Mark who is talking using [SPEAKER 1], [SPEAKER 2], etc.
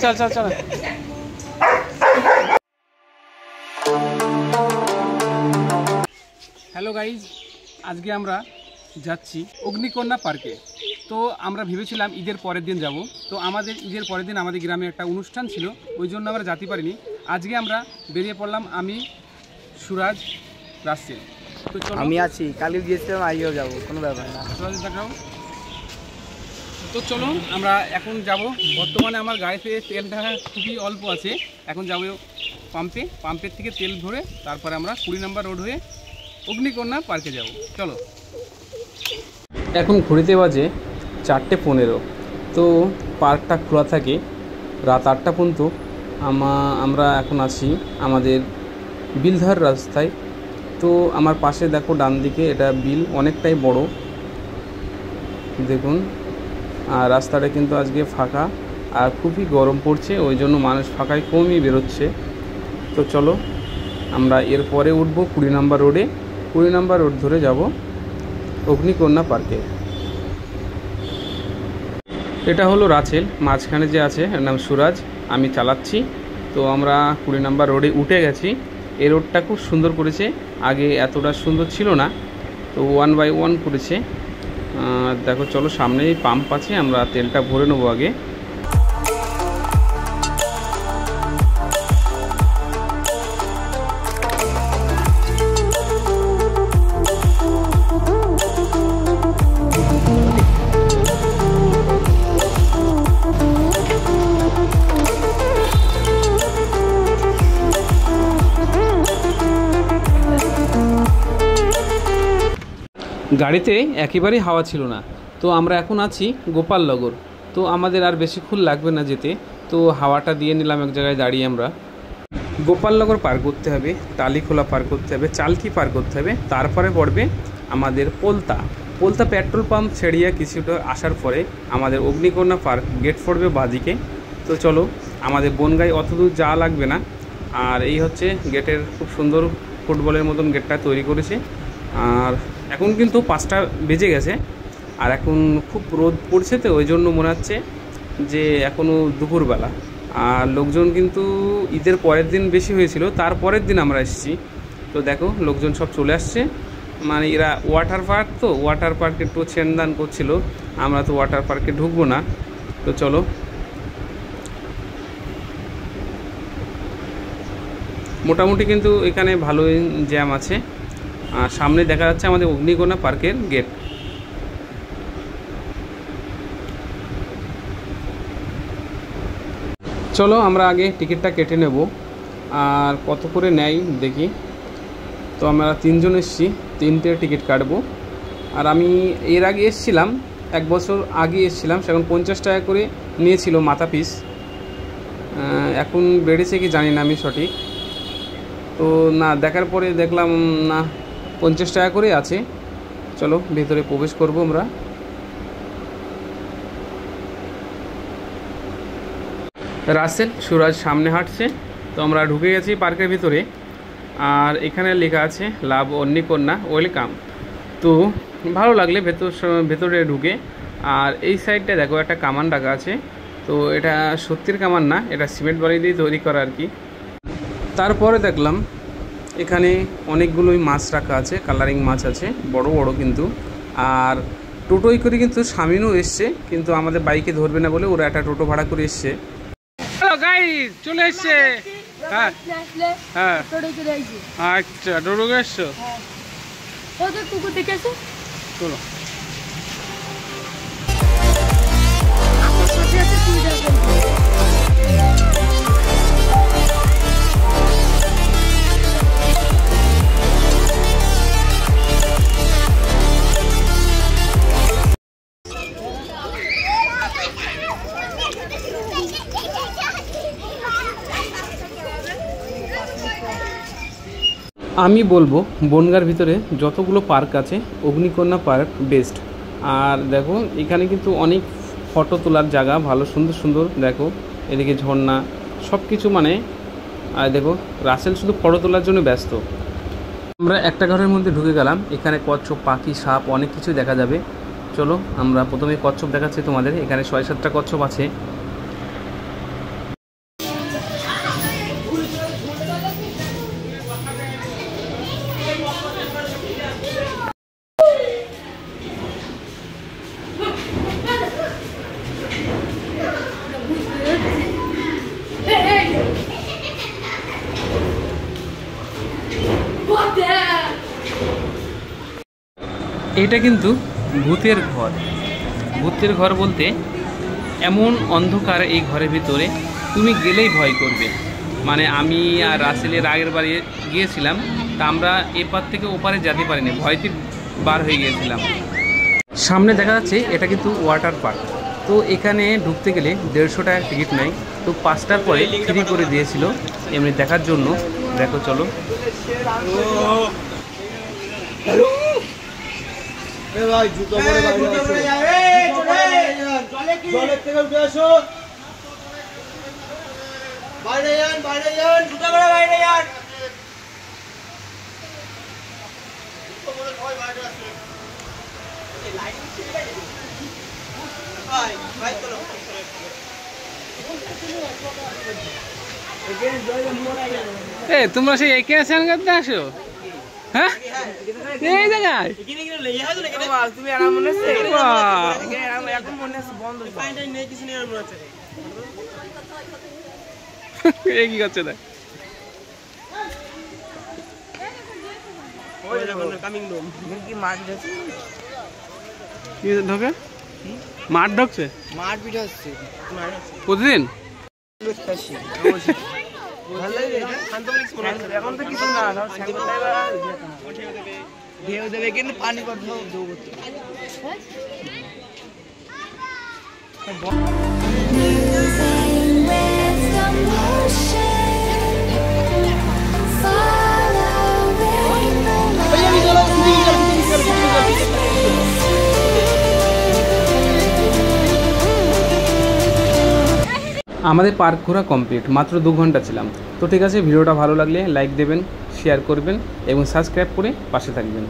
[SPEAKER 1] চল চল চল। হ্যালো গাইজ, আজকে আমরা যাচ্ছি অগ্নিকন্যা পার্কে। তো আমরা ভেবেছিলাম ঈদের পরের দিন যাব, তো আমাদের ঈদের পরের দিন আমাদের গ্রামে একটা অনুষ্ঠান ছিল, ওই জন্য আমরা যেতে পারিনি। আজকে আমরা বেরিয়ে পড়লাম, আমি, সুরাজ, রাসেল। তো
[SPEAKER 2] আমি আছি, কালকে গিয়েছিলাম, আজকেও যাবো, কোনো ব্যাপার না।
[SPEAKER 1] সুরাজ দেখাও। তো চলো আমরা এখন যাব। বর্তমানে আমার গাড়িতে তেলটা খুবই অল্প আছে, এখন যাবো পাম্পের থেকে তেল ভরে তারপরে আমরা 20 নম্বর রোড হয়ে অগ্নিকন্যা পার্কে যাব। চলো। এখন ঘুরিতে বাজে 4:15। তো পার্কটা খোলা থাকে রাত 8টা পর্যন্ত। আমরা এখন আছি আমাদের বিলধার রাস্তায়। তো আমার পাশে দেখো ডান দিকে, এটা বিল অনেকটাই বড়, দেখুন। আর রাস্তাটা কিন্তু আজকে ফাঁকা, আর খুবই গরম পড়ছে, ওই জন্য মানুষ ফাঁকায় কমই বেরোচ্ছে। তো চলো আমরা এরপরে উঠবো 20 নম্বর রোডে। 20 নম্বর রোড ধরে যাব অগ্নিকন্যা পার্কে। এটা হলো রাসেল, মাঝখানে যে আছে এর নাম সুরাজ, আমি চালাচ্ছি। তো আমরা 20 নম্বর রোডে উঠে গেছি। এই রোডটা খুব সুন্দর করেছে, আগে এতটা সুন্দর ছিল না, তো 1 বাই 1 করেছে। দেখো চলো, সামনেই পাম্প আছে, আমরা তেলটা ভরে নেবো আগে। গাড়িতে একেবারেই হাওয়া ছিল না, তো আমরা এখন আছি গোপালনগর। তো আমাদের আর বেশিক্ষণ লাগবে না যেতে, তো হাওয়াটা দিয়ে নিলাম এক জায়গায় দাঁড়িয়ে। আমরা গোপালনগর পার করতে হবে, টালিখোলা পার করতে হবে, চালকি পার করতে হবে, তারপরে পড়বে আমাদের পোলতা পেট্রোল পাম্প ছেড়িয়ে কিছুটা আসার পরে আমাদের অগ্নিকন্যা পার্ক গেট পড়বে বাঁদিকে। তো চলো, আমাদের বনগাঁয় অত দূর যাওয়া লাগবে না। আর এই হচ্ছে গেটের, খুব সুন্দর ফুটবলের মতন গেটটা তৈরি করেছে। আর এখন কিন্তু 5টা বেজে গেছে, আর এখন খুব রোদ পড়ছে, তো ওই জন্য মনে হচ্ছে যে এখনও দুপুরবেলা। আর লোকজন কিন্তু ঈদের পরের দিন বেশি হয়েছিল, তারপরের দিন আমরা এসেছি। তো দেখো লোকজন সব চলে আসছে, মানে এরা ওয়াটার পার্ক, তো ওয়াটার পার্কে একটু ছেনদান করছিল। আমরা তো ওয়াটার পার্কে ঢুকবো না। তো চলো, মোটামুটি কিন্তু এখানে ভালোই জ্যাম আছে। আর সামনে দেখা যাচ্ছে আমাদের অগ্নিকন্যা পার্কের গেট। চলো আমরা আগে টিকিটটা কেটে নেব, আর কত করে নেয় দেখি। তো আমরা 3 জন এসেছি, 3টে টিকিট কাটবো। আর আমি এর আগে এসেছিলাম, 1 বছর আগে এসেছিলাম, সেখন 50 টাকা করে নিয়েছিল মাথা পিস। এখন বেড়েছে কি জানি না আমি সঠিক। তো না, দেখার পরে দেখলাম না, 50 টাকা করে আছে। চলো ভেতরে প্রবেশ করব আমরা। রাসেল, সুরাজ সামনে হাঁটছে, তো আমরা ঢুকে গেছি পার্কের ভিতরে। আর এখানে লেখা আছে লাভ অগ্নিকন্যা ওয়েলকাম। তো ভালো লাগলে ভেতরে ঢুকে। আর এই সাইডটা দেখো একটা কামান রাখা আছে, তো এটা সত্যির কামান না, এটা সিমেন্ট বালি দিয়ে তৈরি করা আর কি। তারপরে দেখলাম এখানে অনেকগুলোই মাছ রাখা আছে, কালারিং মাছ আছে, বড় বড় কিন্তু। আর টোটোই করে কিন্তু স্বামীনও এসছে, কিন্তু আমাদের বাইকে ধরবে না বলে ওরা একটা টোটো ভাড়া করে এসছে। হ্যালো গাইস, চলে এসছে। হ্যাঁ হ্যাঁ, আচ্ছা, টোটো করে এসছো। চলো। আমি বলবো বনগাঁর ভিতরে যতগুলো পার্ক আছে অগ্নিকন্যা পার্ক বেস্ট। আর দেখো এখানে কিন্তু অনেক ফটো তোলার জায়গা, ভালো সুন্দর সুন্দর। দেখো এদিকে ঝর্ণা, সব কিছু মানে। আর দেখো রাসেল শুধু ফটো তোলার জন্য ব্যস্ত। আমরা একটা ঘরের মধ্যে ঢুকে গেলাম, এখানে কচ্ছপ, পাখি, সাপ অনেক কিছু দেখা যাবে। চলো আমরা প্রথমে কচ্ছপ দেখাচ্ছি তোমাদের। এখানে 6-7টা কচ্ছপ আছে। এটা কিন্তু ভূতের ঘর। ভূতের ঘর বলতে এমন অন্ধকার এই ঘরের ভিতরে তুমি গেলেই ভয় করবে। মানে আমি আর রাসেলের আগের বাড়ি গিয়েছিলাম, তা আমরা এপার থেকে ওপারে যেতে পারিনি, ভয়তে বার হয়ে গিয়েছিলাম। সামনে দেখা যাচ্ছে এটা কিন্তু ওয়াটার পার্ক। তো এখানে ঢুকতে গেলে 150 টাকা টিকিট নেয়, তো 5টার পরে ফ্রি করে দিয়েছিল এমনি দেখার জন্য। দেখো চলো। তোমরা সেই একে করতে আসো? হ্যাঁ, এই জায়গায়
[SPEAKER 2] তুমি আরাম মনে হচ্ছে এখন মনে হচ্ছে বন্ধ
[SPEAKER 1] এই কি করছে? দেখ
[SPEAKER 2] কি মাঠ
[SPEAKER 1] ঢোকে, মাঠ ঢুকছে,
[SPEAKER 2] মাঠ পিঠা হচ্ছে
[SPEAKER 1] প্রতিদিন।
[SPEAKER 2] এখন তো কিছু না, ঢেউ দেবে কিন্তু পানি কথা করতে
[SPEAKER 1] আমাদের পার্ক ঘোরা কমপ্লিট, মাত্র 2 ঘন্টা ছিলাম। তো ঠিক আছে, ভিডিওটা ভালো লাগলে লাইক দেবেন, শেয়ার করবেন এবং সাবস্ক্রাইব করে পাশে থাকবেন।